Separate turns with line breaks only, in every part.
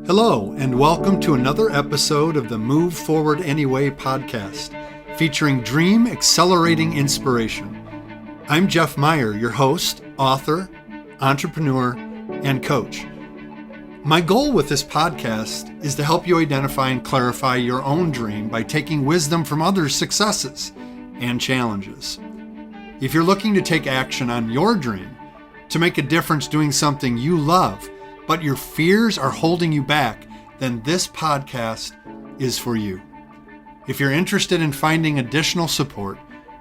Hello, and welcome to another episode of the Move Forward Anyway podcast, featuring dream accelerating inspiration. I'm Jeff Meyer, your host, author, entrepreneur, and coach. My goal with this podcast is to help you identify and clarify your own dream by taking wisdom from others' successes and challenges. If you're looking to take action on your dream, to make a difference doing something you love, but your fears are holding you back, then this podcast is for you. If you're interested in finding additional support,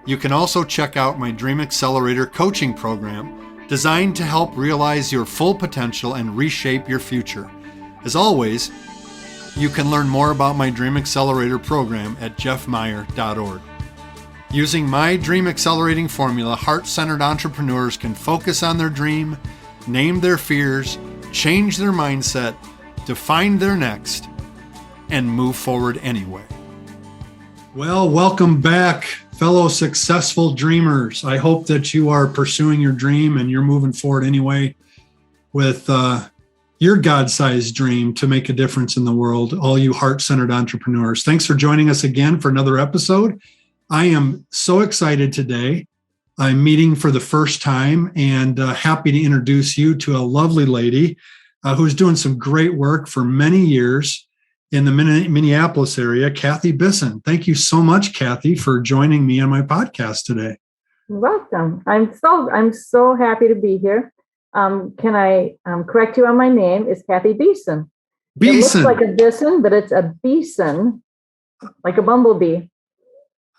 you can also check out my Dream Accelerator coaching program designed to help realize your full potential and reshape your future. As always, you can learn more about my Dream Accelerator program at jeffmeyer.org. Using my Dream Accelerating formula, heart-centered entrepreneurs can focus on their dream, name their fears, change their mindset, define their next, and move forward anyway. Well, welcome back, fellow successful dreamers. I hope that you are pursuing your dream and you're moving forward anyway with your God-sized dream to make a difference in the world, all you heart-centered entrepreneurs. Thanks for joining us again for another episode. I am so excited today. I'm meeting for the first time and happy to introduce you to a lovely lady who's doing some great work for many years in the Minneapolis area, Kathy Bissen. Thank you so much, Kathy, for joining me on my podcast today.
You're welcome. I'm so happy to be here. Can I correct you on my name? It's Kathy Bissen.
Bissen.
It looks like a Bissen, but it's a Bissen, like a bumblebee.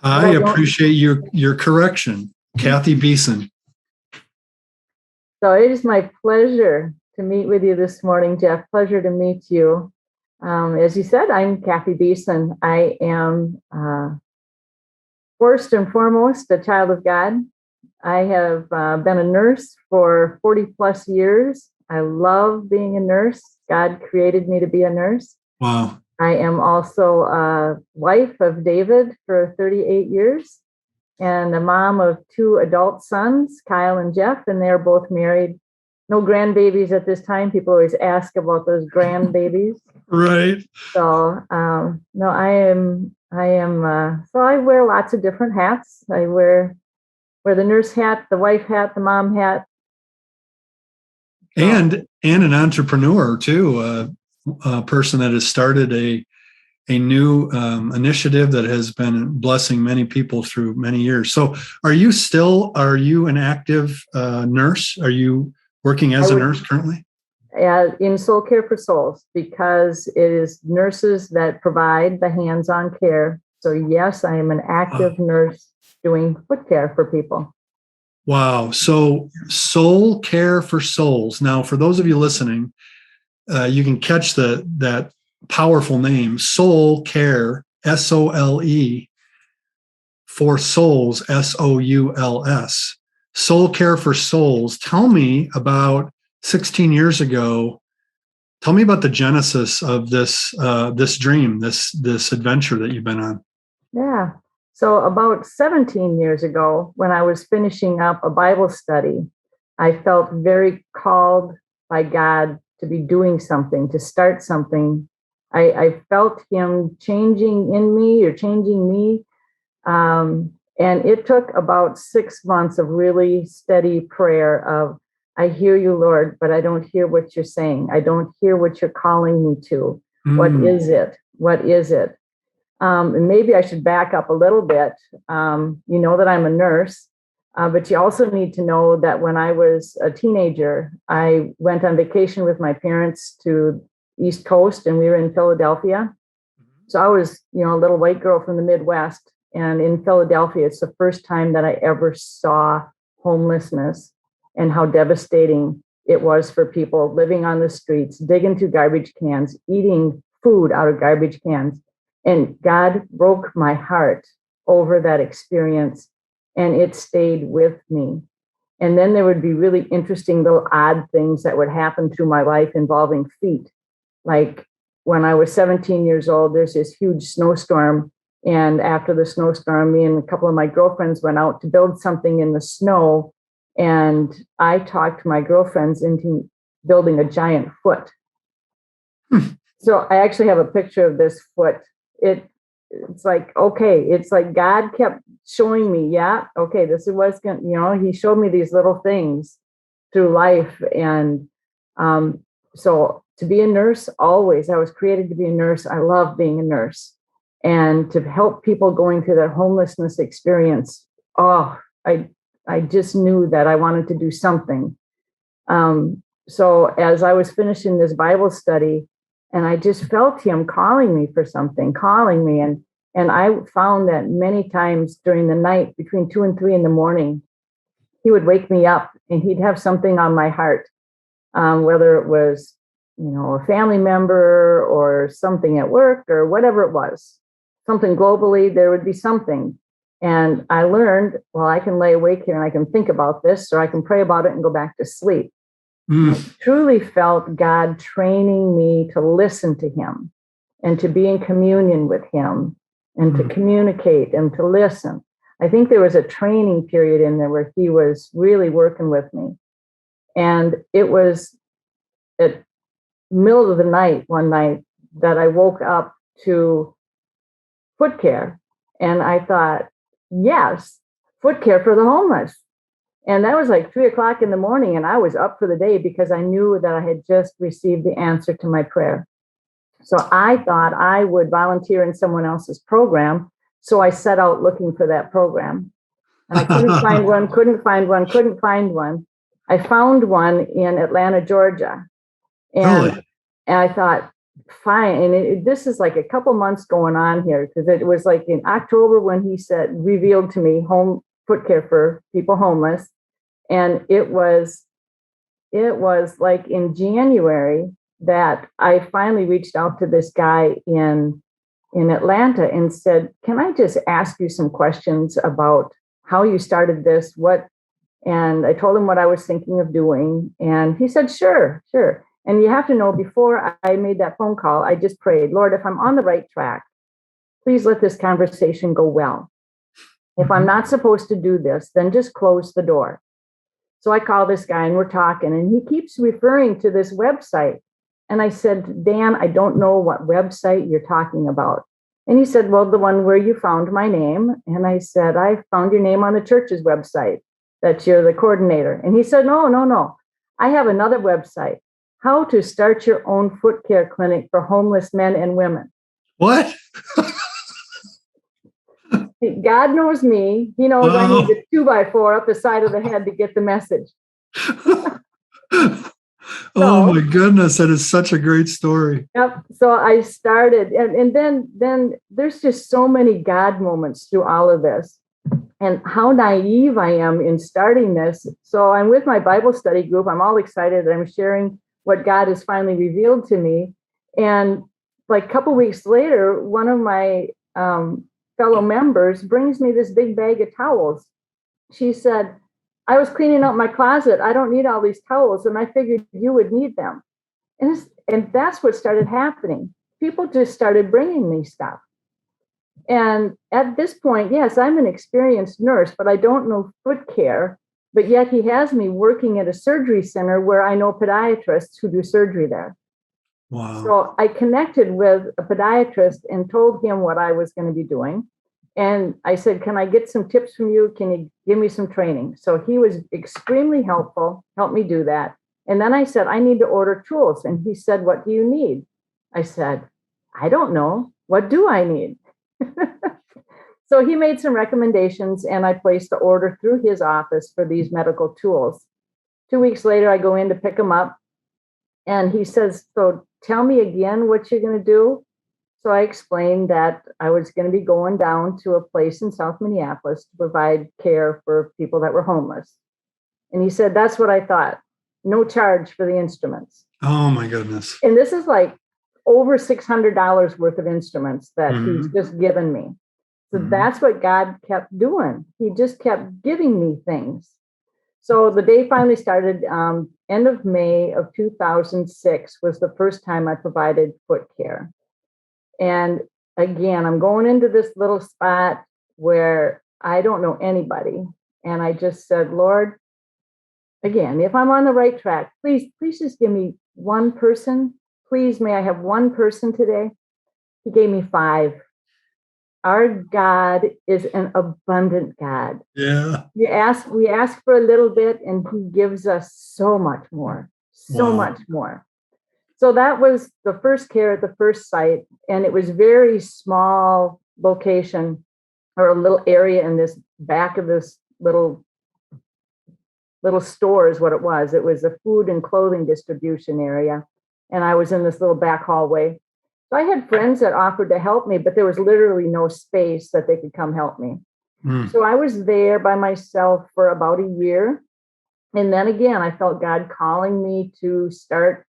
I appreciate your correction. Kathy Bissen.
So it is my pleasure to meet with you this morning, Jeff. Pleasure to meet you. As you said, I'm Kathy Bissen. I am first and foremost a child of God. I have been a nurse for 40 plus years. I love being a nurse. God created me to be a nurse.
Wow.
I am also a wife of David for 38 years. And a mom of two adult sons, Kyle and Jeff, and they're both married. No grandbabies at this time. People always ask about those grandbabies.
Right.
So, no, I am, so I wear lots of different hats. I wear the nurse hat, the wife hat, the mom hat.
And an entrepreneur too, a person that has started a new initiative that has been blessing many people through many years. So are you an active nurse? Are you working as a nurse currently?
In SoleCare for Souls, because it is nurses that provide the hands-on care. So yes, I am an active nurse doing foot care for people.
Wow. So SoleCare for Souls. Now, for those of you listening, you can catch that powerful name, SoleCare, SOLE, for Souls, SOULS. SoleCare for Souls. Tell me about 16 years ago. Tell me about the genesis of this dream, this adventure that you've been on.
Yeah. So about 17 years ago, when I was finishing up a Bible study, I felt very called by God to be doing something, to start something. I felt him changing in me or changing me. And it took about 6 months of really steady prayer of, I hear you, Lord, but I don't hear what you're saying. I don't hear what you're calling me to. What is it? What is it? And maybe I should back up a little bit. You know that I'm a nurse, but you also need to know that when I was a teenager, I went on vacation with my parents to East Coast, and we were in Philadelphia. So I was, a little white girl from the Midwest. And in Philadelphia, it's the first time that I ever saw homelessness and how devastating it was for people living on the streets, digging through garbage cans, eating food out of garbage cans. And God broke my heart over that experience, and it stayed with me. And then there would be really interesting little odd things that would happen through my life involving feet. Like when I was 17 years old, there's this huge snowstorm. And after the snowstorm, me and a couple of my girlfriends went out to build something in the snow. And I talked my girlfriends into building a giant foot. So I actually have a picture of this foot. It's like, okay, it's like God kept showing me, yeah, okay, this is what's going to, he showed me these little things through life. And so to be a nurse, always, I was created to be a nurse. I love being a nurse and to help people going through their homelessness experience. Oh, I just knew that I wanted to do something. So as I was finishing this Bible study, and I just felt him calling me for something, calling me. And I found that many times during the night, between 2 and 3 in the morning, he would wake me up and he'd have something on my heart, whether it was, a family member or something at work or whatever it was, something globally, there would be something. And I learned, well, I can lay awake here and I can think about this, or I can pray about it and go back to sleep. I truly felt God training me to listen to him and to be in communion with him and to communicate and to listen. I think there was a training period in there where he was really working with me. And it was at middle of the night, one night, that I woke up to foot care. And I thought, yes, foot care for the homeless. And that was like 3 o'clock in the morning. And I was up for the day because I knew that I had just received the answer to my prayer. So I thought I would volunteer in someone else's program. So I set out looking for that program. And I couldn't find one. I found one in Atlanta, Georgia. And,
Really?
and I thought, fine. And this is like a couple months going on here, because it was like in October when he revealed to me home foot care for people homeless. And it was like in January that I finally reached out to this guy in Atlanta and said, can I just ask you some questions about how you started this? And I told him what I was thinking of doing. And he said, sure. And you have to know, before I made that phone call, I just prayed, Lord, if I'm on the right track, please let this conversation go well. If I'm not supposed to do this, then just close the door. So I call this guy and we're talking, and he keeps referring to this website. And I said, Dan, I don't know what website you're talking about. And he said, well, the one where you found my name. And I said, I found your name on the church's website, that you're the coordinator. And he said, no. I have another website, how to start your own foot care clinic for homeless men and women.
What?
God knows me. He knows I need the 2x4 up the side of the head to get the message.
Oh my goodness, that is such a great story.
Yep. So I started, and then there's just so many God moments through all of this, and how naive I am in starting this. So I'm with my Bible study group. I'm all excited. I'm sharing what God has finally revealed to me. And like a couple weeks later, one of my fellow members brings me this big bag of towels. She said, I was cleaning out my closet. I don't need all these towels. And I figured you would need them. And that's what started happening. People just started bringing me stuff. And at this point, yes, I'm an experienced nurse, but I don't know foot care. But yet he has me working at a surgery center where I know podiatrists who do surgery there.
Wow.
So I connected with a podiatrist and told him what I was going to be doing. And I said, can I get some tips from you? Can you give me some training? So he was extremely helpful, helped me do that. And then I said, I need to order tools. And he said, what do you need? I said, I don't know. What do I need? So he made some recommendations, and I placed the order through his office for these medical tools. 2 weeks later, I go in to pick them up. And he says, so tell me again what you're going to do. So I explained that I was going to be going down to a place in South Minneapolis to provide care for people that were homeless. And he said, that's what I thought. No charge for the instruments.
Oh my goodness.
And this is like over $600 worth of instruments that he's just given me. So that's what God kept doing. He just kept giving me things. So the day finally started, end of May of 2006 was the first time I provided foot care. And again, I'm going into this little spot where I don't know anybody. And I just said, Lord, again, if I'm on the right track, please just give me one person please, may I have one person today? He gave me 5. Our God is an abundant God.
Yeah.
We ask for a little bit, and he gives us so much more, so
Wow.
much more. So that was the first care at the first site, and it was very small location, or a little area in this back of this little store is what it was. It was a food and clothing distribution area, and I was in this little back hallway. So I had friends that offered to help me, but there was literally no space that they could come help me. So I was there by myself for about a year. And then again, I felt God calling me to start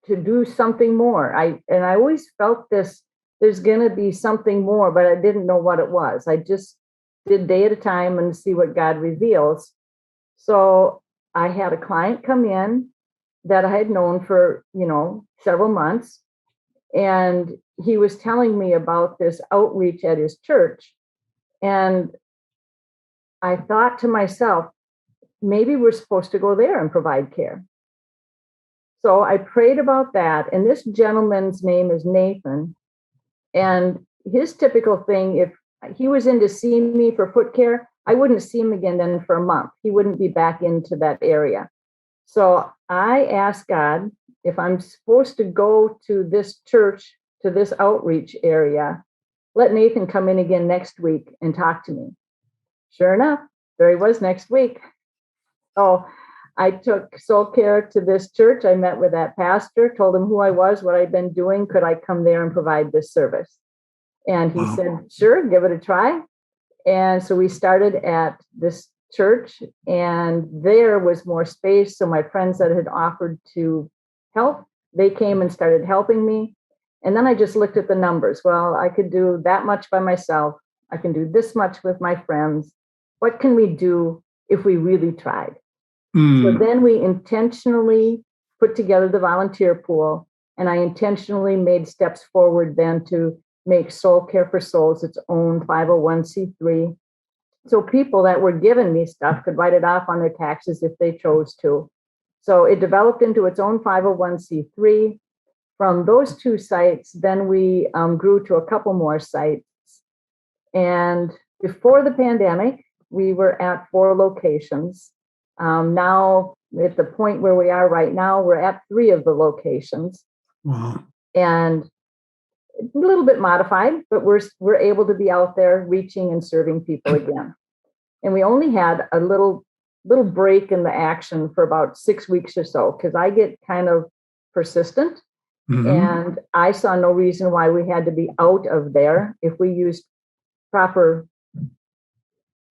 to do something more. I always felt this, there's going to be something more, but I didn't know what it was. I just did day at a time and see what God reveals. So I had a client come in that I had known for, several months. And he was telling me about this outreach at his church. And I thought to myself, maybe we're supposed to go there and provide care. So I prayed about that. And this gentleman's name is Nathan. And his typical thing, if he was in to see me for foot care, I wouldn't see him again then for a month. He wouldn't be back into that area. So I asked God, if I'm supposed to go to this church, to this outreach area, let Nathan come in again next week and talk to me. Sure enough, there he was next week. So I took SoleCare to this church. I met with that pastor, told him who I was, what I'd been doing. Could I come there and provide this service? And he said, sure, give it a try. And so we started at this church, and there was more space. So my friends that had offered to help, they came and started helping me. And then I just looked at the numbers. Well, I could do that much by myself. I can do this much with my friends. What can we do if we really tried? So then we intentionally put together the volunteer pool, and I intentionally made steps forward then to make SoleCare for Souls its own 501c3. So people that were giving me stuff could write it off on their taxes if they chose to. So it developed into its own 501c3. From those 2 sites, then we grew to a couple more sites. And before the pandemic, we were at 4 locations. Now, at the point where we are right now, we're at 3 of the locations.
Wow.
And a little bit modified, but we're able to be out there reaching and serving people again. And we only had a little break in the action for about 6 weeks or so, because I get kind of persistent. And I saw no reason why we had to be out of there if we used proper,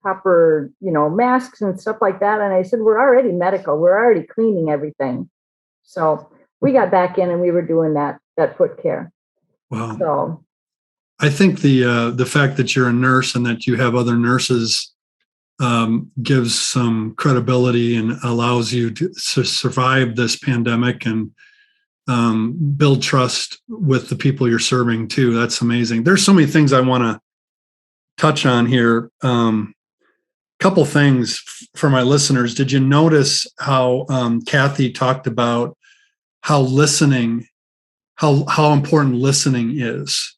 masks and stuff like that. And I said, we're already medical. We're already cleaning everything. So we got back in and we were doing that foot care.
Wow.
So
I think the fact that you're a nurse and that you have other nurses gives some credibility and allows you to survive this pandemic and build trust with the people you're serving too. That's amazing. There's so many things I want to touch on here. Couple things for my listeners. Did you notice how Kathy talked about how important listening is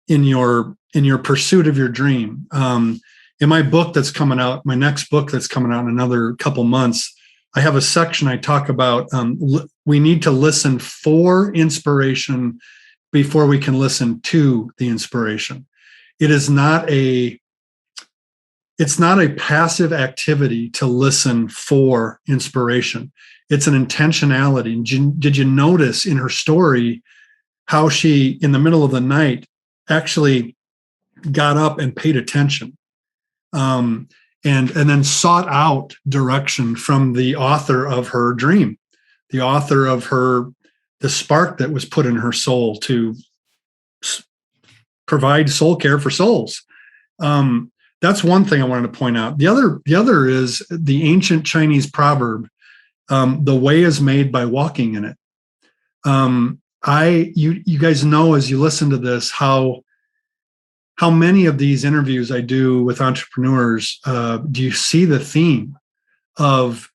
in your pursuit of your dream? In my book that's coming out, my next book that's coming out in another couple months, I have a section I talk about we need to listen for inspiration before we can listen to the inspiration. It's not a passive activity to listen for inspiration. It's an intentionality. Did you notice in her story how she, in the middle of the night, actually got up and paid attention, and then sought out direction from the author of her dream, the author of the spark that was put in her soul to provide soul care for souls. That's one thing I wanted to point out. The other is the ancient Chinese proverb, the way is made by walking in it. You guys know, as you listen to this, how many of these interviews I do with entrepreneurs, do you see the theme of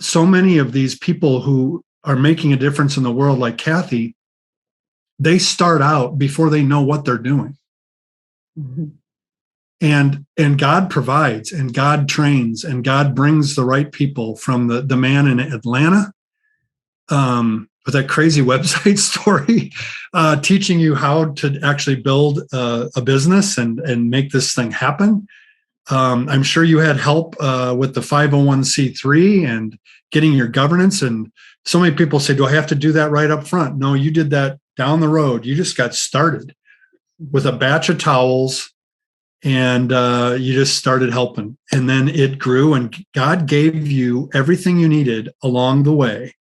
so many of these people who are making a difference in the world, like Kathy, they start out before they know what they're doing.
Mm-hmm.
And God provides, and God trains, and God brings the right people, from the man in Atlanta with that crazy website story, teaching you how to actually build a business and make this thing happen. I'm sure you had help with the 501c3 and getting your governance. And so many people say, do I have to do that right up front? No, you did that down the road. You just got started with a batch of towels, and you just started helping. And then it grew, and God gave you everything you needed along the way.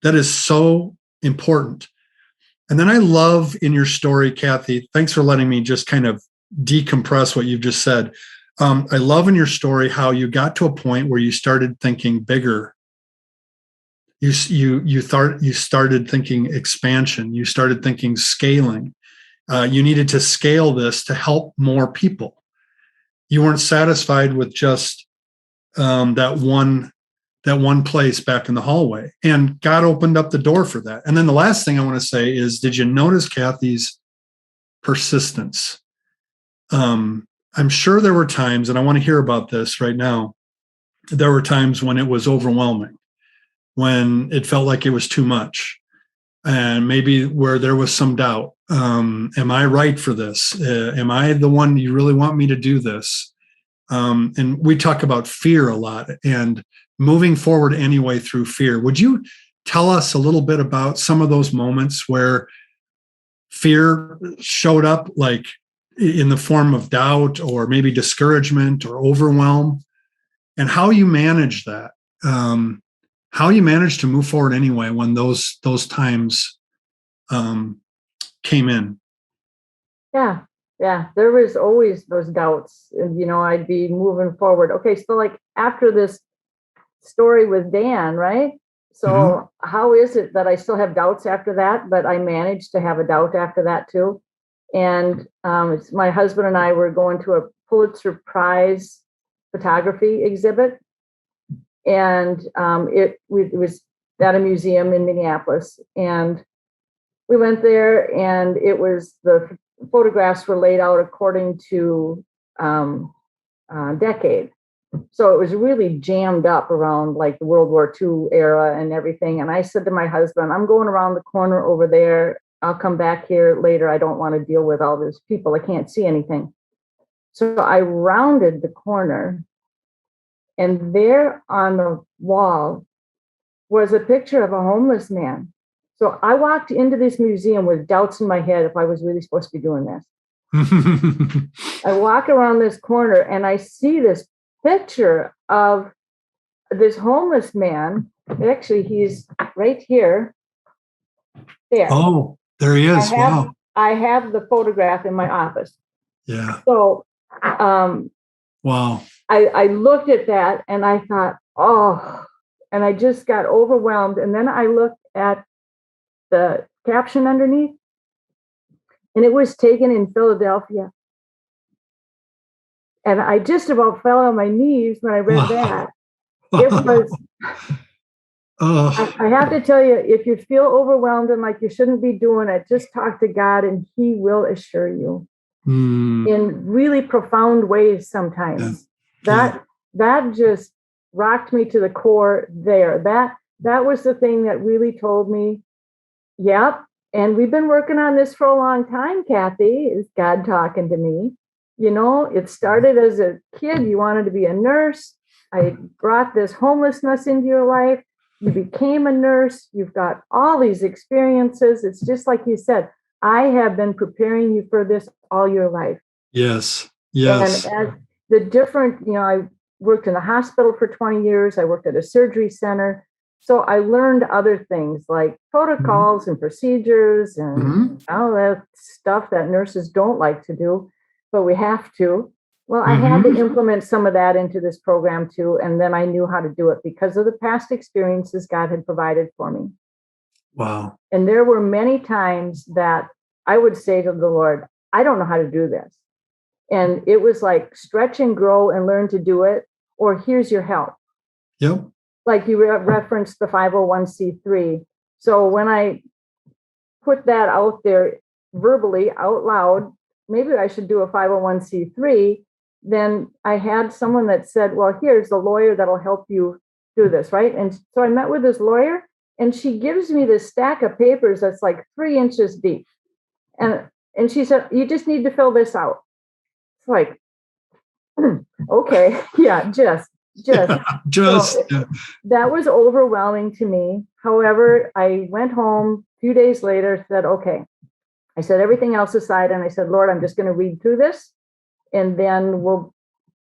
That is so important. And then I love in your story, Kathy, thanks for letting me just kind of decompress what you've just said. I love in your story how you got to a point where you started thinking bigger. You started thinking expansion. You started thinking scaling. You needed to scale this to help more people. You weren't satisfied with just that one place back in the hallway, and God opened up the door for that. And then the last thing I want to say is, did you notice Kathy's persistence? I'm sure there were times, and I want to hear about this right now. There were times when it was overwhelming, when it felt like it was too much, and maybe where there was some doubt. Am I right for this? Am I the one you really want me to do this? And we talk about fear a lot and moving forward anyway through fear. Would you tell us a little bit about some of those moments where fear showed up, like in the form of doubt or maybe discouragement or overwhelm, and how you manage that? How you managed to move forward anyway when those times came in?
Yeah. Yeah. There was always those doubts. And, I'd be moving forward. Okay. So, like, after this story with Dan, right? So, how is it that I still have doubts after that, but I managed to have a doubt after that too? And it's my husband and I were going to a Pulitzer Prize photography exhibit. And it was at a museum in Minneapolis. And we went there, and it was the photographs were laid out according to decade. So it was really jammed up around like the World War II era and everything. And I said to my husband, I'm going around the corner over there. I'll come back here later. I don't want to deal with all those people. I can't see anything. So I rounded the corner, and there on the wall was a picture of a homeless man. So I walked into this museum with doubts in my head if I was really supposed to be doing this. I walk around this corner, and I see this picture of this homeless man. Actually, he's right here. There.
Oh, there he is. Wow.
I have the photograph in my office.
Yeah.
So,
wow.
I looked at that, and I thought, oh, and I just got overwhelmed. And then I looked at the caption underneath, and it was taken in Philadelphia. And I just about fell on my knees when I read that. It was, I have to tell you, if you feel overwhelmed and like you shouldn't be doing it, just talk to God, and He will assure you in really profound ways sometimes. That just rocked me to the core there. That was the thing that really told me, yep. And we've been working on this for a long time, Kathy, is God talking to me. It started as a kid. You wanted to be a nurse. I brought this homelessness into your life. You became a nurse. You've got all these experiences. It's just like you said, I have been preparing you for this all your life.
Yes. Yes.
And as the different, I worked in the hospital for 20 years. I worked at a surgery center. So I learned other things like protocols and procedures and all that stuff that nurses don't like to do, but we have to. Well, I had to implement some of that into this program too. And then I knew how to do it because of the past experiences God had provided for me.
Wow.
And there were many times that I would say to the Lord, I don't know how to do this. And it was like stretch and grow and learn to do it, or here's your help.
Yep.
Like you referenced the 501c3. So when I put that out there verbally out loud, maybe I should do a 501c3. Then I had someone that said, well, here's the lawyer that'll help you do this, right? And so I met with this lawyer, and she gives me this stack of papers that's like 3 inches deep. And she said, you just need to fill this out. It's like, okay, yeah, just. That was overwhelming to me. However, I went home a few days later, said, okay. I set everything else aside, and I said, Lord, I'm just going to read through this, and then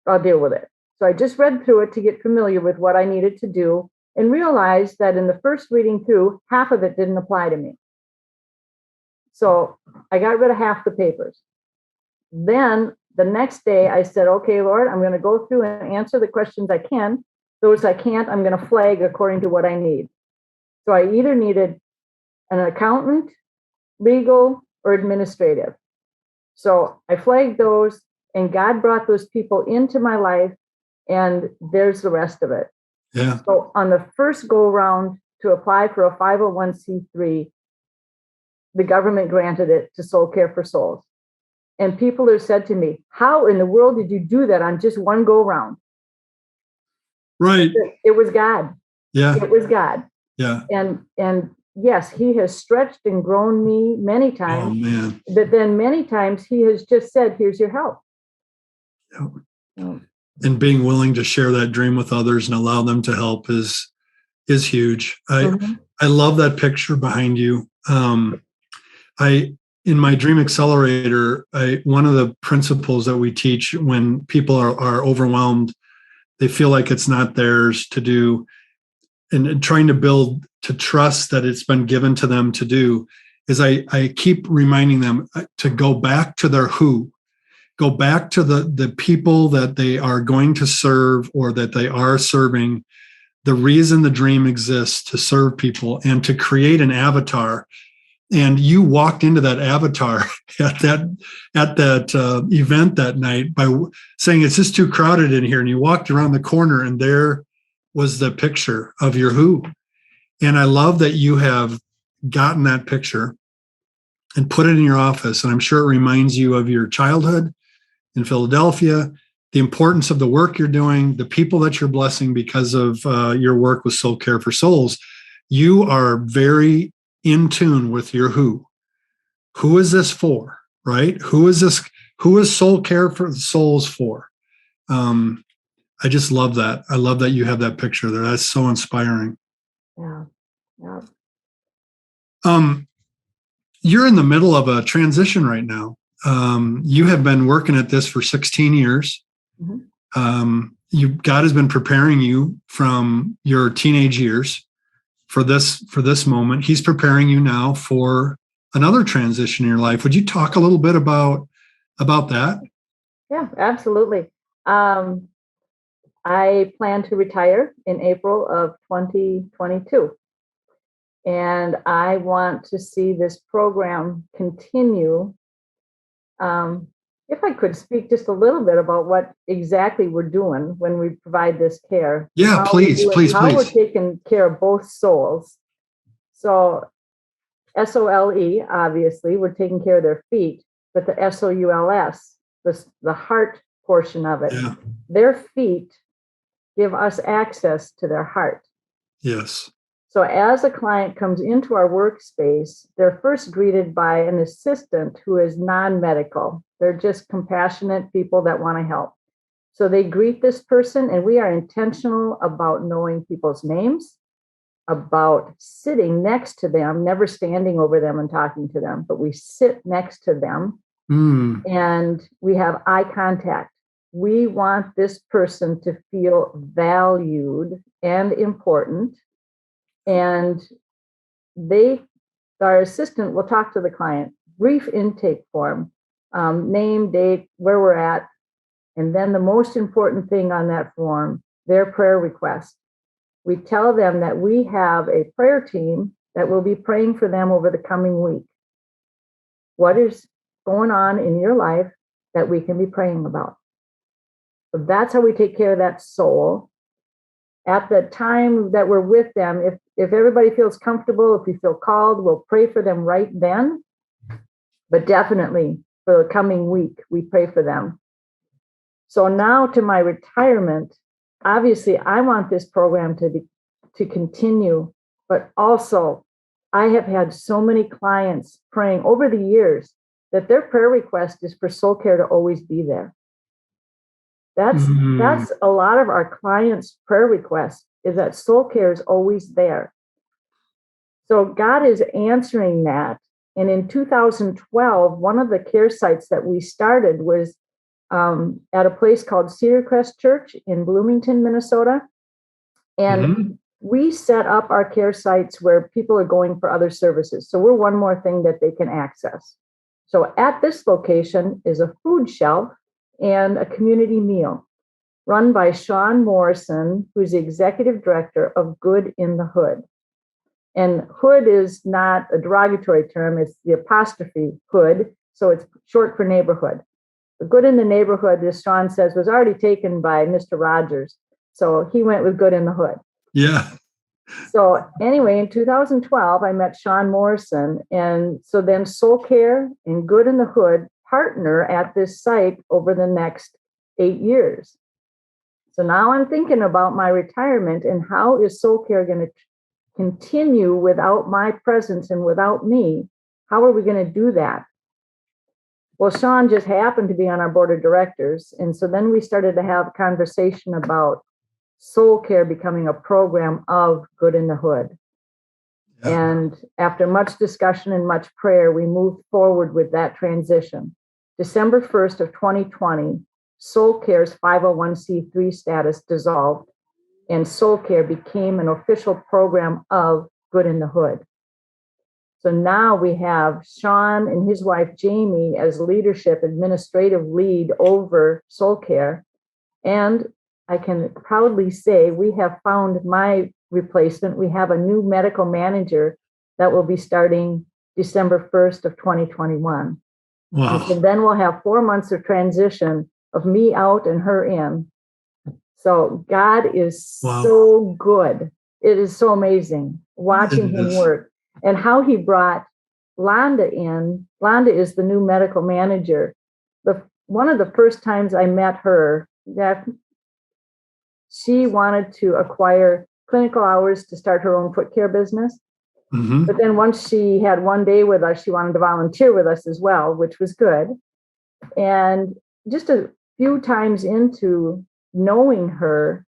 I'll deal with it. So I just read through it to get familiar with what I needed to do, and realized that in the first reading through, half of it didn't apply to me. So I got rid of half the papers. Then the next day I said, okay, Lord, I'm going to go through and answer the questions I can. Those I can't, I'm going to flag according to what I need. So I either needed an accountant, legal, or administrative. So I flagged those, and God brought those people into my life, and there's the rest of it.
Yeah.
So on the first go round to apply for a 501c3, the government granted it to SoleCare for Souls. And people have said to me, how in the world did you do that on just one go round?
Right.
It was God.
Yeah.
It was God.
Yeah.
And yes, he has stretched and grown me many times.
Oh, man.
But then many times he has just said, here's your help.
Yeah. And being willing to share that dream with others and allow them to help is huge. I love that picture behind you. In my Dream Accelerator, one of the principles that we teach when people are overwhelmed, they feel like it's not theirs to do, and trying to build to trust that it's been given to them to do, is I keep reminding them to go back to their who, go back to the people that they are going to serve or that they are serving, the reason the dream exists, to serve people and to create an avatar. And you walked into that avatar at that event that night by saying, it's just too crowded in here. And you walked around the corner, and there was the picture of your who. And I love that you have gotten that picture and put it in your office. And I'm sure it reminds you of your childhood in Philadelphia, the importance of the work you're doing, the people that you're blessing because of your work with SoleCare for Souls. You are very in tune with your who. Who is this for, right? Who is SoleCare for Souls for? I just love that. I love that you have that picture there. That's so inspiring.
Yeah.
You're in the middle of a transition right now. You have been working at this for 16 years. Mm-hmm. God has been preparing you from your teenage years for this moment. He's preparing you now for another transition in your life. Would you talk a little bit about that?
Yeah, absolutely. I plan to retire in April of 2022. And I want to see this program continue. If I could speak just a little bit about what exactly we're doing when we provide this care.
Yeah, please.
How we're taking care of both souls. So SOLE, obviously, we're taking care of their feet, but the SOULS, the heart portion of it, their feet give us access to their heart.
Yes.
So as a client comes into our workspace, they're first greeted by an assistant who is non-medical. They're just compassionate people that want to help. So they greet this person, and we are intentional about knowing people's names, about sitting next to them, never standing over them and talking to them, but we sit next to them and we have eye contact. We want this person to feel valued and important. And our assistant will talk to the client, brief intake form, name, date, where we're at, and then the most important thing on that form, their prayer request. We tell them that we have a prayer team that will be praying for them over the coming week. What is going on in your life that we can be praying about? So that's how we take care of that soul. at the time that we're with them, if everybody feels comfortable, if we feel called, we'll pray for them right then. But definitely for the coming week, we pray for them. So now to my retirement, obviously I want this program to continue, but also I have had so many clients praying over the years that their prayer request is for SoleCare to always be there. That's a lot of our clients' prayer requests, is that SoleCare is always there. So God is answering that. And in 2012, one of the care sites that we started was at a place called Cedar Crest Church in Bloomington, Minnesota. And we set up our care sites where people are going for other services. So we're one more thing that they can access. So at this location is a food shelf and a community meal run by Sean Morrison, who's the executive director of Good in the Hood. And hood is not a derogatory term, it's the apostrophe hood, so it's short for neighborhood. The Good in the Neighborhood, as Sean says, was already taken by Mr. Rogers, so he went with Good in the Hood.
Yeah.
So anyway, in 2012, I met Sean Morrison, and so then SoleCare and Good in the Hood partner at this site over the next 8 years. So now I'm thinking about my retirement and how is SoleCare going to continue without my presence and without me? How are we going to do that? Well, Sean just happened to be on our board of directors. And so then we started to have a conversation about SoleCare becoming a program of Good in the Hood. Yeah. And after much discussion and much prayer, we moved forward with that transition. December 1st of 2020, SoleCare's 501c3 status dissolved, and SoleCare became an official program of Good in the Hood. So now we have Sean and his wife, Jamie, as leadership administrative lead over SoleCare. And I can proudly say we have found my replacement. We have a new medical manager that will be starting December 1st of 2021. Wow. And so then we'll have 4 months of transition of me out and her in. So God is so good. It is so amazing watching him work and how he brought Londa in. Londa is the new medical manager. One of the first times I met her, that she wanted to acquire clinical hours to start her own foot care business. Mm-hmm. But then once she had one day with us, she wanted to volunteer with us as well, which was good. And just a few times into knowing her,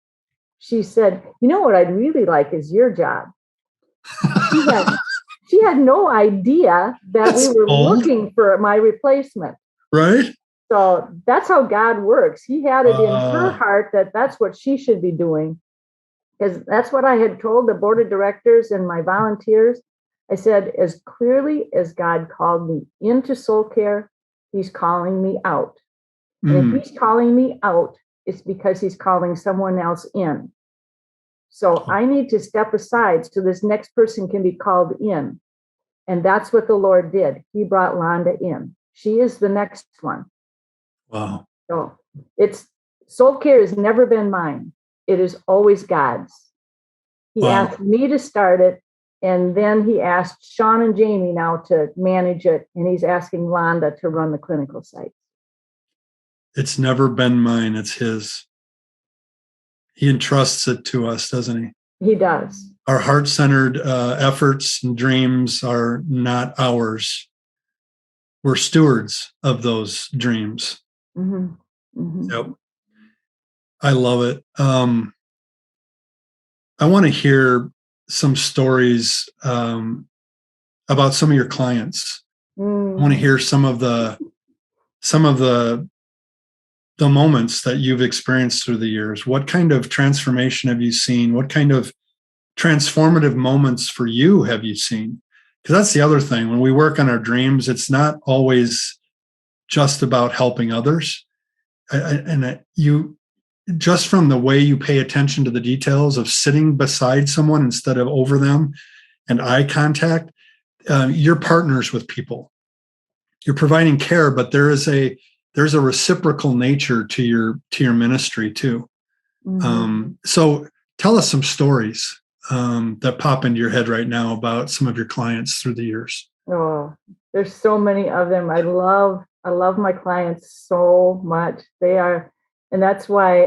she said, you know what I'd really like is your job. She had no idea that we were looking for my replacement.
Right.
So that's how God works. He had it in her heart that that's what she should be doing. Because that's what I had told the board of directors and my volunteers. I said, as clearly as God called me into SoleCare, he's calling me out. And if he's calling me out, it's because he's calling someone else in. So I need to step aside so this next person can be called in. And that's what the Lord did. He brought Londa in. She is the next one.
Wow.
So SoleCare has never been mine. It is always God's. He asked me to start it, and then he asked Sean and Jamie now to manage it, and he's asking Londa to run the clinical sites.
It's never been mine. It's his. He entrusts it to us, doesn't he?
He does.
Our heart-centered efforts and dreams are not ours. We're stewards of those dreams. Mm-hmm. Mm-hmm. Yep. I love it. I want to hear some stories about some of your clients. I want to hear some of the moments that you've experienced through the years. What kind of transformation have you seen? What kind of transformative moments for you have you seen? Because that's the other thing. When we work on our dreams, it's not always just about helping others. And you, just from the way you pay attention to the details of sitting beside someone instead of over them and eye contact, you're partners with people. You're providing care, but there's a reciprocal nature to your ministry too. Mm-hmm. So Tell us some stories that pop into your head right now about some of your clients through the years.
Oh, there's so many of them. I love my clients so much. And that's why,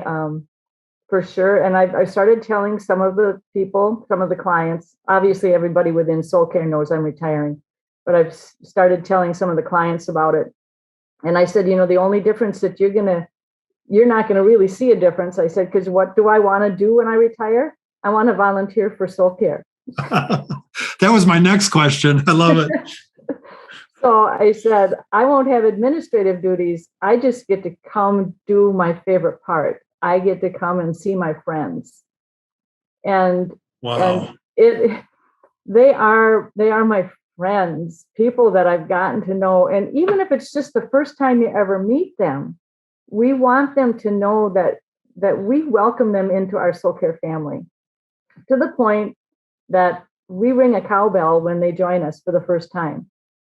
for sure. And I started telling some of the clients, obviously everybody within SoleCare knows I'm retiring, but I've started telling some of the clients about it. And I said, the only difference that you're not going to really see a difference. I said, because what do I want to do when I retire? I want to volunteer for SoleCare.
That was my next question. I love it.
So I said, I won't have administrative duties. I just get to come do my favorite part. I get to come and see my friends. And
wow.
And they are my friends, people that I've gotten to know. And even if it's just the first time you ever meet them, we want them to know that we welcome them into our SoleCare family, to the point that we ring a cowbell when they join us for the first time.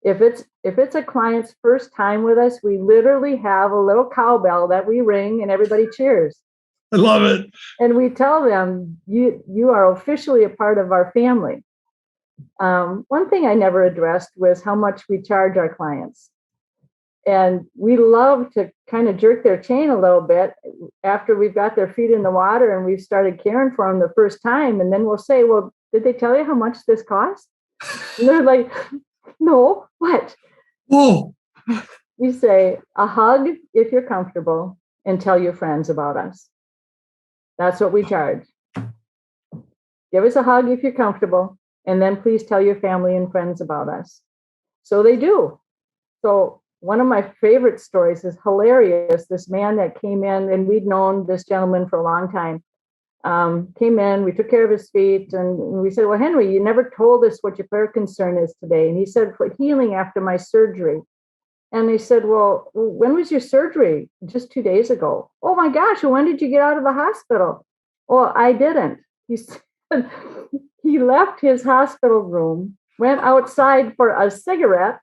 If it's a client's first time with us, we literally have a little cowbell that we ring and everybody cheers.
I love it.
And we tell them, you are officially a part of our family. One thing I never addressed was how much we charge our clients. And we love to kind of jerk their chain a little bit after we've got their feet in the water and we've started caring for them the first time. And then we'll say, well, did they tell you how much this costs? And they're like, no, what?
Whoa.
We say a hug if you're comfortable and tell your friends about us. That's what we charge. Give us a hug if you're comfortable, and then please tell your family and friends about us. So they do. So one of my favorite stories is hilarious. This man that came in, and we'd known this gentleman for a long time, came in, we took care of his feet, and we said, well, Henry, you never told us what your prayer concern is today. And he said, for healing after my surgery. And they said, well, when was your surgery? Just 2 days ago. Oh my gosh, well, when did you get out of the hospital? Well, I didn't. He said he left his hospital room, went outside for a cigarette,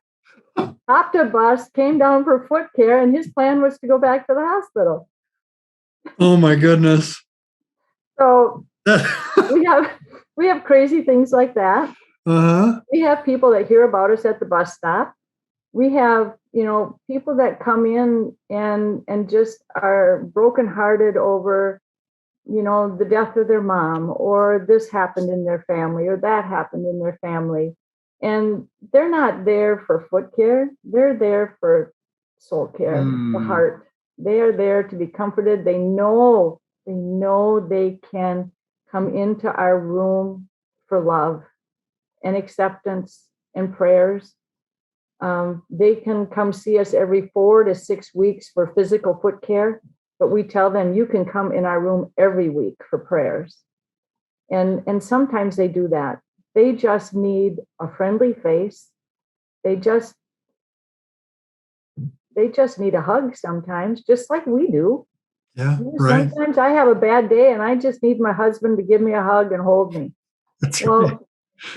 hopped a bus, came down for foot care, and his plan was to go back to the hospital.
Oh my goodness.
So we have crazy things like that.
Uh-huh.
We have people that hear about us at the bus stop. We have, people that come in and just are brokenhearted over, the death of their mom, or this happened in their family, or that happened in their family. And they're not there for foot care. They're there for soul care, the heart. They are there to be comforted. They know they can come into our room for love and acceptance and prayers. They can come see us every 4 to 6 weeks for physical foot care, but we tell them you can come in our room every week for prayers. And sometimes they do that. They just need a friendly face. They just need a hug sometimes, just like we do.
Yeah, right.
Sometimes I have a bad day and I just need my husband to give me a hug and hold me.
That's
well,
right.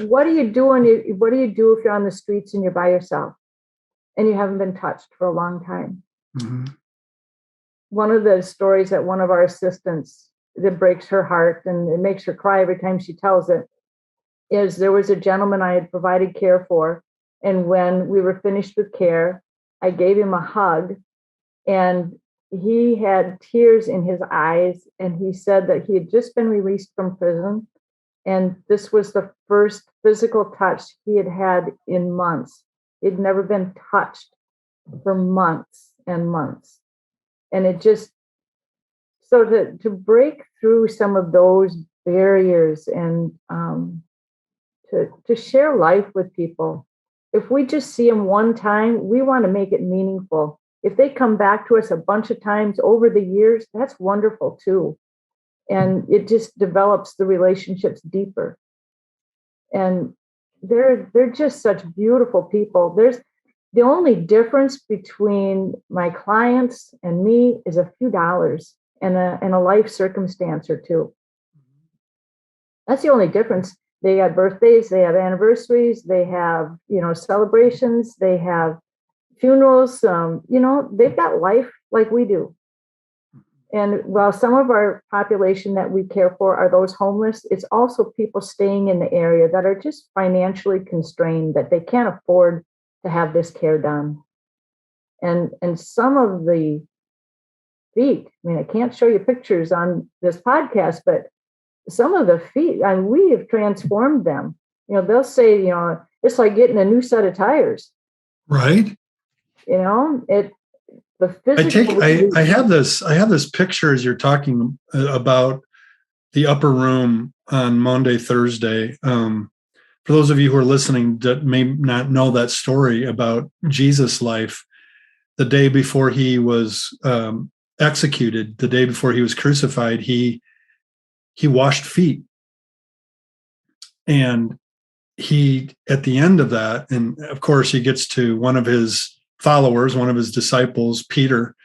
What do you do if you're on the streets and you're by yourself and you haven't been touched for a long time?
Mm-hmm.
One of the stories that one of our assistants, that breaks her heart and it makes her cry every time she tells it, is there was a gentleman I had provided care for. And when we were finished with care, I gave him a hug and he had tears in his eyes. And he said that he had just been released from prison. And this was the first physical touch he had had in months. He'd never been touched for months and months. And it just, so to break through some of those barriers and to share life with people, if we just see them one time, we want to make it meaningful. If they come back to us a bunch of times over the years, that's wonderful too. And it just develops the relationships deeper. And they're just such beautiful people. There's the only difference between my clients and me is a few dollars and a life circumstance or two. That's the only difference. They have birthdays, they have anniversaries, they have, celebrations, they have funerals. They've got life like we do. And while some of our population that we care for are those homeless, it's also people staying in the area that are just financially constrained, that they can't afford to have this care done. And some of the feet, I mean, I can't show you pictures on this podcast, but some of the feet, and we have transformed them. They'll say, it's like getting a new set of tires.
Right.
The physical.
I have this picture as you're talking about the upper room on Monday, Thursday. For those of you who are listening that may not know that story about Jesus' life, the day before he was executed, the day before he was crucified, he washed feet. And he, at the end of that, and of course he gets to one of his followers, one of his disciples, Peter,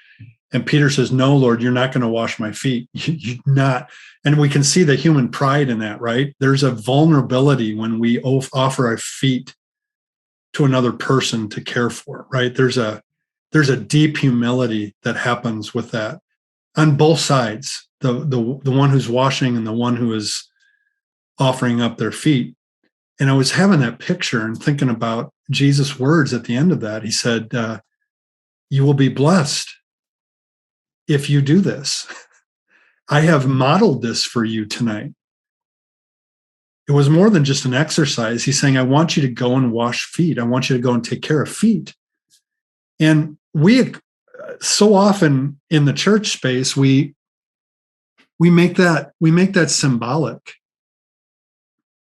and Peter says, "No, Lord, you're not going to wash my feet. You're not." And we can see the human pride in that, right? There's a vulnerability when we offer our feet to another person to care for, right? There's a deep humility that happens with that on both sides, the one who's washing and the one who is offering up their feet. And I was having that picture and thinking about Jesus' words at the end of that. He said, "You will be blessed if you do this. I have modeled this for you tonight." It was more than just an exercise. He's saying, I want you to go and wash feet. I want you to go and take care of feet. And we so often in the church space, we make that symbolic.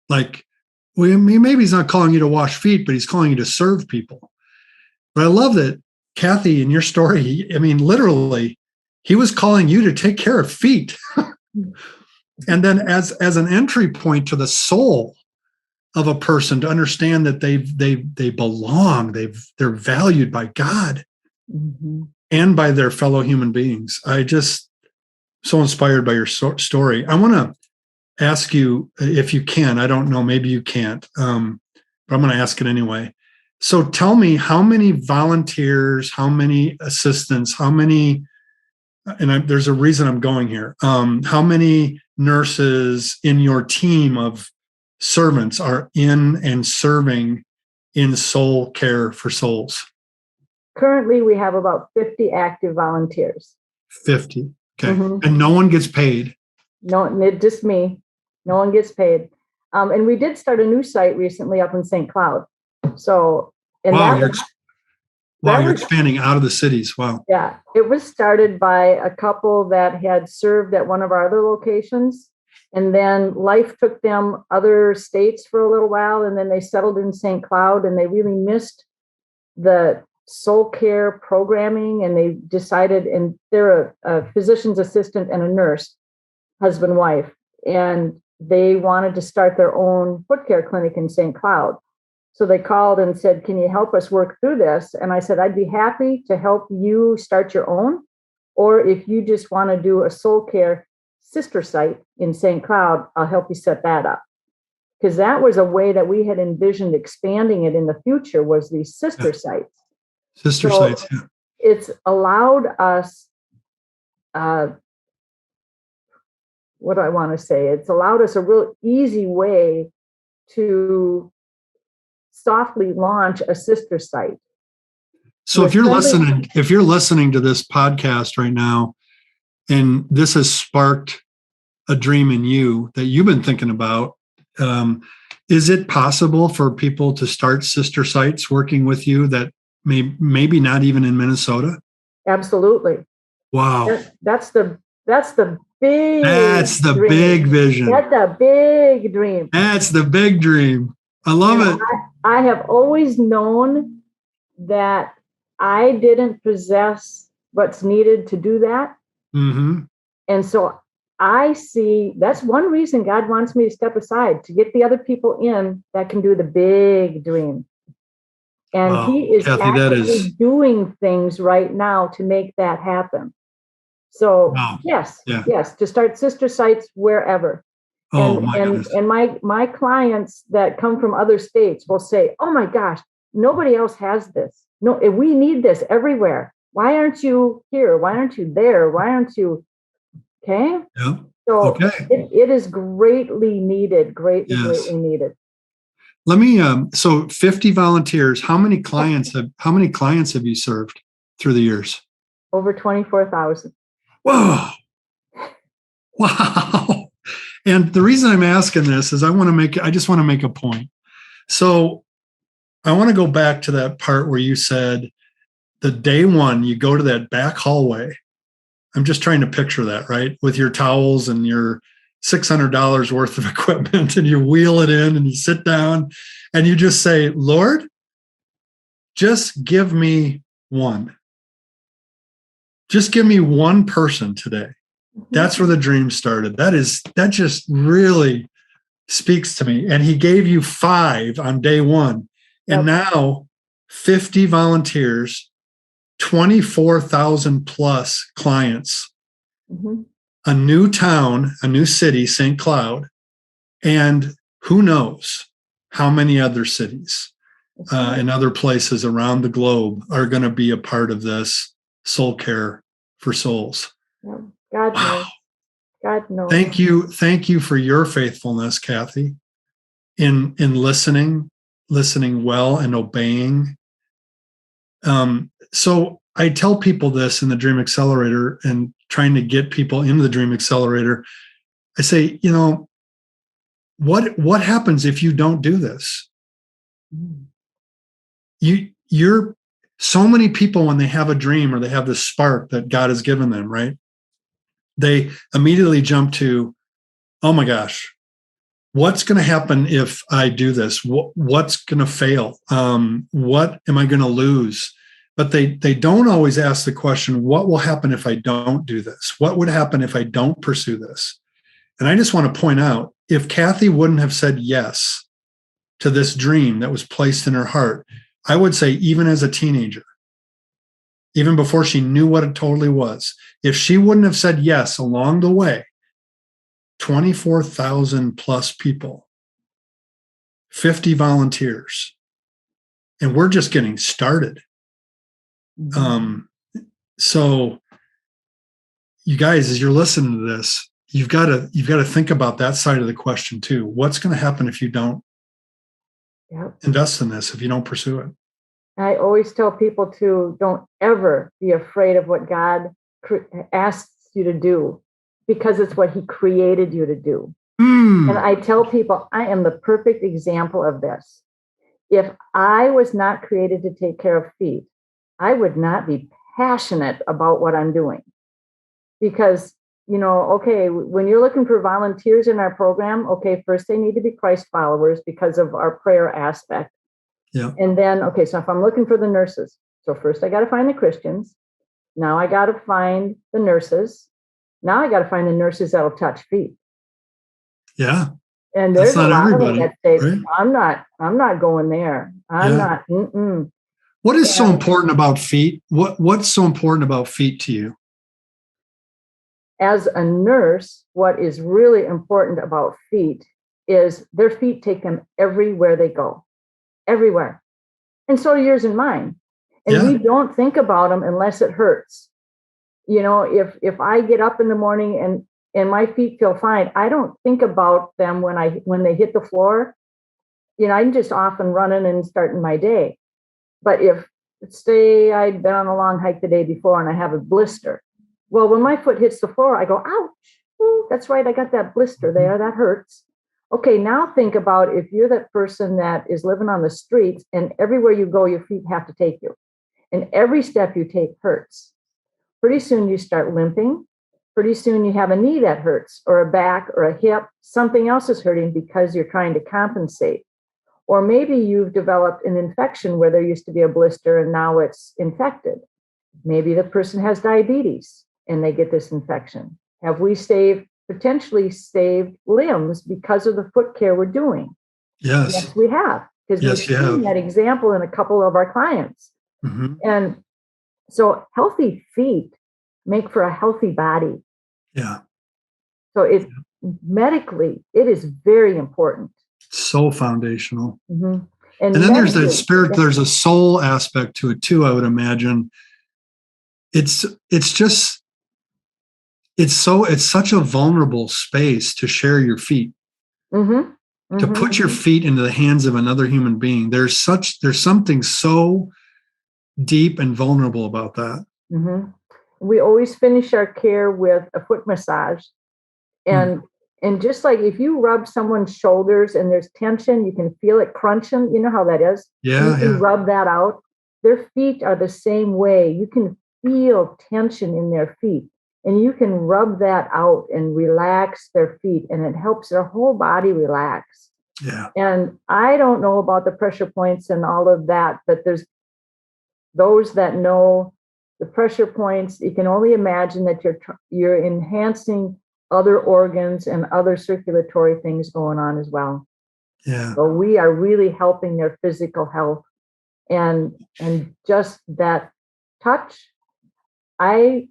Like, maybe he's not calling you to wash feet, but he's calling you to serve people. But I love that, Kathy, in your story, I mean, literally, he was calling you to take care of feet. And then as an entry point to the soul of a person, to understand that they belong, they're valued by God and by their fellow human beings. I just so inspired by your story. I want to ask you, if you can, I don't know, maybe you can't, but I'm going to ask it anyway. So tell me, how many volunteers, how many assistants, how many, and there's a reason I'm going here, how many nurses in your team of servants are in and serving in SoleCare for Souls?
Currently, we have about 50 active volunteers.
50. Okay. And no one gets paid?
No, just me. No one gets paid. And we did start a new site recently up in St. Cloud. So, and
you're expanding out of the cities. Wow.
Yeah. It was started by a couple that had served at one of our other locations. And then life took them other states for a little while. And then they settled in St. Cloud, and they really missed the SoleCare programming. And they decided, and they're a physician's assistant and a nurse, husband, wife. And they wanted to start their own foot care clinic in St. Cloud. So they called and said, "Can you help us work through this?" And I said, "I'd be happy to help you start your own. Or if you just want to do a SoleCare sister site in St. Cloud, I'll help you set that up." Because that was a way that we had envisioned expanding it in the future, was these sister sites.
Sites, yeah.
It's allowed us, what do I want to say? It's allowed us a real easy way to softly launch a sister site.
So if you're listening to this podcast right now, and this has sparked a dream in you that you've been thinking about, is it possible for people to start sister sites working with you that maybe not even in Minnesota?
Absolutely.
Wow.
That's the big
big vision.
That's the big dream.
That's the big dream. I love it.
I have always known that I didn't possess what's needed to do that. And so I see that's one reason God wants me to step aside, to get the other people in that can do the big dream. And he is
Kathy,
actively doing things right now to make that happen. So yes, to start sister sites wherever. And my clients that come from other states will say, "Oh my gosh, nobody else has this. No, we need this everywhere. Why aren't you here? Why aren't you there? Why aren't you Okay.
Yeah.
So
Okay.
it is greatly needed, greatly
Yes.
needed.
Let me, so 50 volunteers, how many clients have you served through the years?
Over 24,000.
Whoa. Wow. And the reason I'm asking this is I just want to make a point. So I want to go back to that part where you said the day one, you go to that back hallway. I'm just trying to picture that, right? With your towels and your $600 worth of equipment, and you wheel it in and you sit down and you just say, Lord, just give me one. Just give me one person today. That's where the dream started. That just really speaks to me. And he gave you 5 on day one. And now 50 volunteers, 24,000 plus clients, a new town, a new city, St. Cloud, and who knows how many other cities and other places around the globe are going to be a part of this SoleCare for Souls.
God knows. God knows.
Thank you for your faithfulness, Kathy, in listening well and obeying. So I tell people this in the Dream Accelerator and trying to get people into the Dream Accelerator. I say, what happens if you don't do this? You're so many people, when they have a dream or they have this spark that God has given them, right? They immediately jump to, oh my gosh, what's going to happen if I do this? What's going to fail? What am I going to lose? But they don't always ask the question, what will happen if I don't do this? What would happen if I don't pursue this? And I just want to point out, if Kathy wouldn't have said yes to this dream that was placed in her heart, I would say even as a teenager, even before she knew what it totally was, if she wouldn't have said yes along the way, 24,000 plus people, 50 volunteers, and we're just getting started. So you guys, as you're listening to this, you've got to think about that side of the question too. What's going to happen if you don't invest in this, if you don't pursue it?
I always tell people to don't ever be afraid of what God asks you to do, because it's what he created you to do. And I tell people, I am the perfect example of this. If I was not created to take care of feet, I would not be passionate about what I'm doing. Because, okay, when you're looking for volunteers in our program, okay, first they need to be Christ followers because of our prayer aspect.
Yeah.
And then, okay, so if I'm looking for the nurses, so first I got to find the Christians. Now I got to find the nurses. Now I got to find the nurses that'll touch feet.
Yeah.
And there's a lot of them that say,
right?
I'm not going there. I'm not.
What is so important about feet? What's so important about feet to you?
As a nurse, what is really important about feet is their feet take them everywhere they go, everywhere. And so are yours and mine. And we don't think about them unless it hurts. If I get up in the morning and my feet feel fine, I don't think about them when they hit the floor. I'm just off and running and starting my day. But if, say, I'd been on a long hike the day before and I have a blister, well, when my foot hits the floor, I go, ouch, ooh, that's right, I got that blister there, that hurts. Okay, now think about if you're that person that is living on the streets and everywhere you go, your feet have to take you. And every step you take hurts. Pretty soon you start limping. Pretty soon you have a knee that hurts, or a back or a hip. Something else is hurting because you're trying to compensate. Or maybe you've developed an infection where there used to be a blister and now it's infected. Maybe the person has diabetes and they get this infection. Have we potentially saved limbs because of the foot care we're doing? Yes, we have. Because we've seen that example in a couple of our clients. And so healthy feet make for a healthy body. Yeah. So medically, it is very important. So foundational. And then there's that spirit, there's a soul aspect to it too, I would imagine. It's just,
it's such a vulnerable space to share your feet, to put your feet into the hands of another human being. There's something so deep and vulnerable about that.
We always finish our care with a foot massage. And just like if you rub someone's shoulders and there's tension, you can feel it crunching. You know how that is?
Yeah.
You can rub that out. Their feet are the same way. You can feel tension in their feet, and you can rub that out and relax their feet, and it helps their whole body relax.
Yeah.
And I don't know about the pressure points and all of that, but there's those that know the pressure points. You can only imagine that you're enhancing other organs and other circulatory things going on as well.
Yeah.
So we are really helping their physical health, and just that touch. I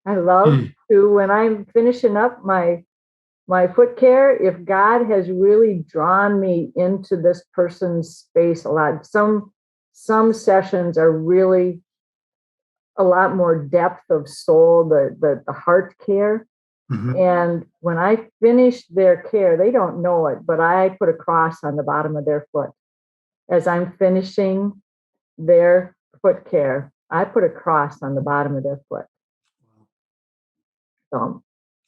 love to, when I'm finishing up my foot care, if God has really drawn me into this person's space a lot. Some sessions are really a lot more depth of soul, the heart care. And when I finish their care, they don't know it, but I put a cross on the bottom of their foot. As I'm finishing their foot care, I put a cross on the bottom of their foot. So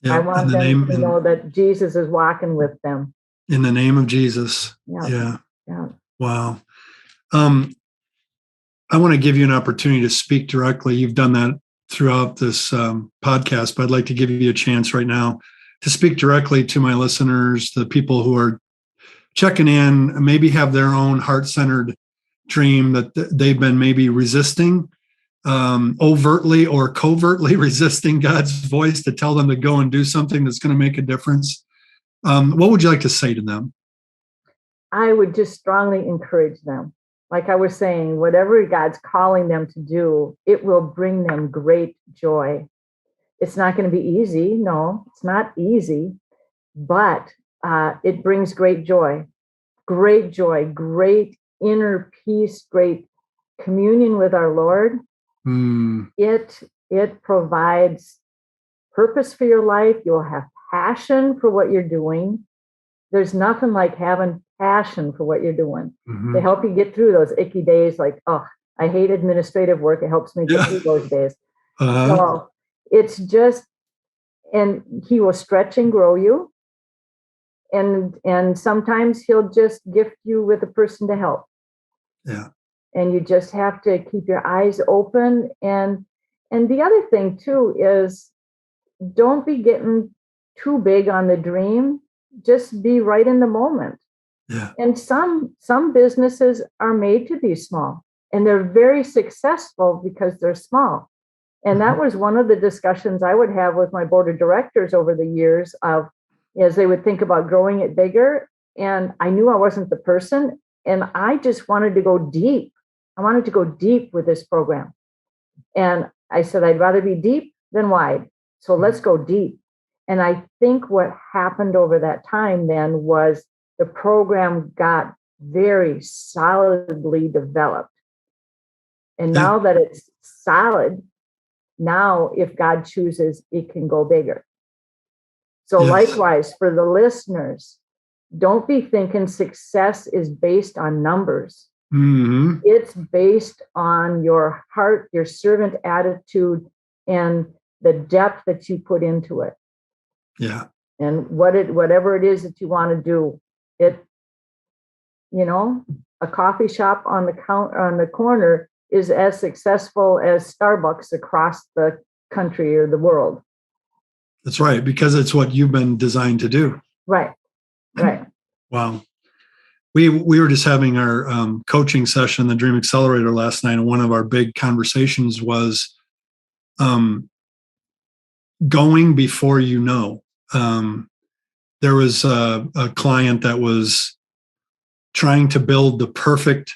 I want them to know that Jesus is walking with them.
In the name of Jesus.
Yeah.
Wow. I want to give you an opportunity to speak directly. You've done that throughout this podcast, but I'd like to give you a chance right now to speak directly to my listeners, the people who are checking in, maybe have their own heart-centered dream that they've been maybe resisting, overtly or covertly resisting God's voice to tell them to go and do something that's going to make a difference. What would you like to say to them?
I would just strongly encourage them. Like I was saying, whatever God's calling them to do, it will bring them great joy. It's not going to be easy. No, it's not easy, but it brings great joy, great inner peace, great communion with our Lord. It provides purpose for your life. You'll have passion for what you're doing. There's nothing like having passion for what you're doing to help you get through those icky days. Like, oh, I hate administrative work. It helps me get through those days. So it's just, and He will stretch and grow you. And sometimes He'll just gift you with a person to help.
Yeah.
And you just have to keep your eyes open. And the other thing too is, don't be getting too big on the dream. Just be right in the moment.
Yeah.
And some businesses are made to be small, and they're very successful because they're small. And that was one of the discussions I would have with my board of directors over the years of, as they would think about growing it bigger. And I knew I wasn't the person, and I just wanted to go deep. I wanted to go deep with this program. And I said, I'd rather be deep than wide. So let's go deep. And I think what happened over that time then was the program got very solidly developed. And now that it's solid, now if God chooses, it can go bigger. So likewise, for the listeners, don't be thinking success is based on numbers. It's based on your heart, your servant attitude, and the depth that you put into it.
Yeah.
And whatever it is that you want to do, a coffee shop on the corner is as successful as Starbucks across the country or the world.
That's right, because it's what you've been designed to do.
Right.
Wow. We were just having our coaching session, the Dream Accelerator, last night, and one of our big conversations was going before you know. There was a client that was trying to build the perfect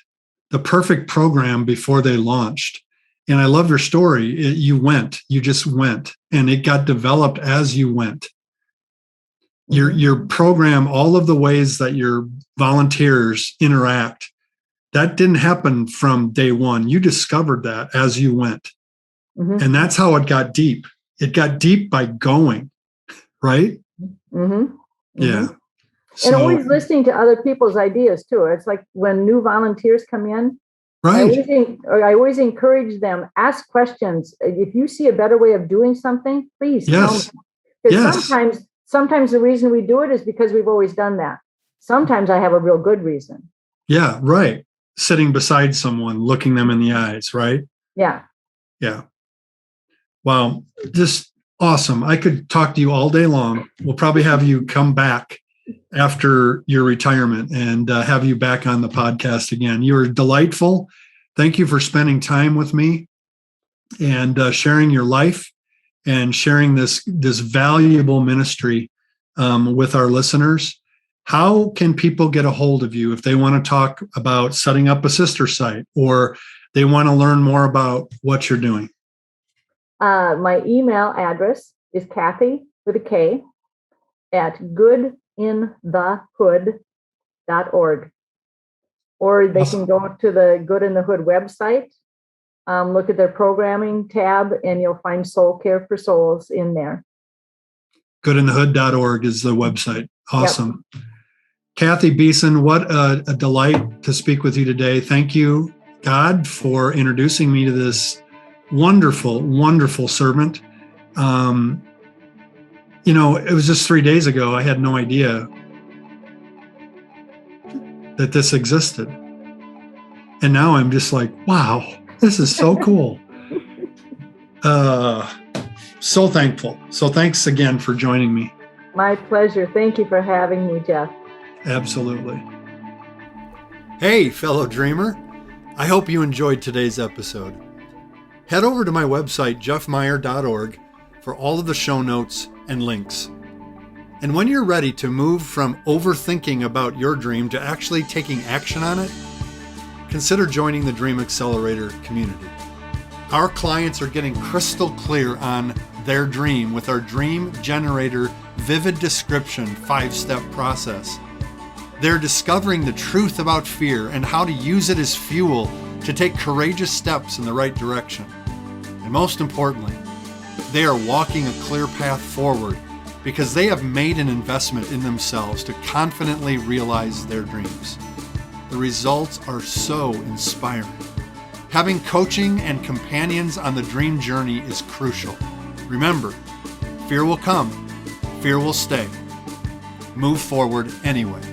program before they launched. And I loved her story. You just went, and it got developed as you went. Your program, all of the ways that your volunteers interact, that didn't happen from day one. You discovered that as you went. And that's how it got deep. it got deep by going, right?
Mm-hmm.
Yeah.
And always listening to other people's ideas too. It's like when new volunteers come in,
right.
I always encourage them, ask questions. If you see a better way of doing something, please tell me. Because sometimes the reason we do it is because we've always done that. Sometimes I have a real good reason.
Yeah, right. Sitting beside someone, looking them in the eyes, right?
Yeah.
Yeah. Wow. Just awesome. I could talk to you all day long. We'll probably have you come back after your retirement and have you back on the podcast again. You were delightful. Thank you for spending time with me and sharing your life and sharing this valuable ministry with our listeners. How can people get a hold of you if they want to talk about setting up a sister site or they want to learn more about what you're doing?
My email address is Kathy with a K at goodinthehood.org. Or they can go to the Good in the Hood website, look at their programming tab, and you'll find SoleCare for Souls in there.
Goodinthehood.org is the website. Awesome. Yep. Kathy Bissen, what a delight to speak with you today. Thank you, God, for introducing me to this wonderful, wonderful servant. It was just 3 days ago. I had no idea that this existed. And now I'm just like, wow, this is so cool. So thankful. So thanks again for joining me.
My pleasure. Thank you for having me, Jeff.
Absolutely.
Hey, fellow dreamer. I hope you enjoyed today's episode. Head over to my website, jeffmeyer.org, for all of the show notes and links. And when you're ready to move from overthinking about your dream to actually taking action on it, consider joining the Dream Accelerator community. Our clients are getting crystal clear on their dream with our Dream Generator Vivid Description 5-step process. They're discovering the truth about fear and how to use it as fuel to take courageous steps in the right direction. And most importantly, they are walking a clear path forward because they have made an investment in themselves to confidently realize their dreams. The results are so inspiring. Having coaching and companions on the dream journey is crucial. Remember, fear will come, fear will stay. Move forward anyway.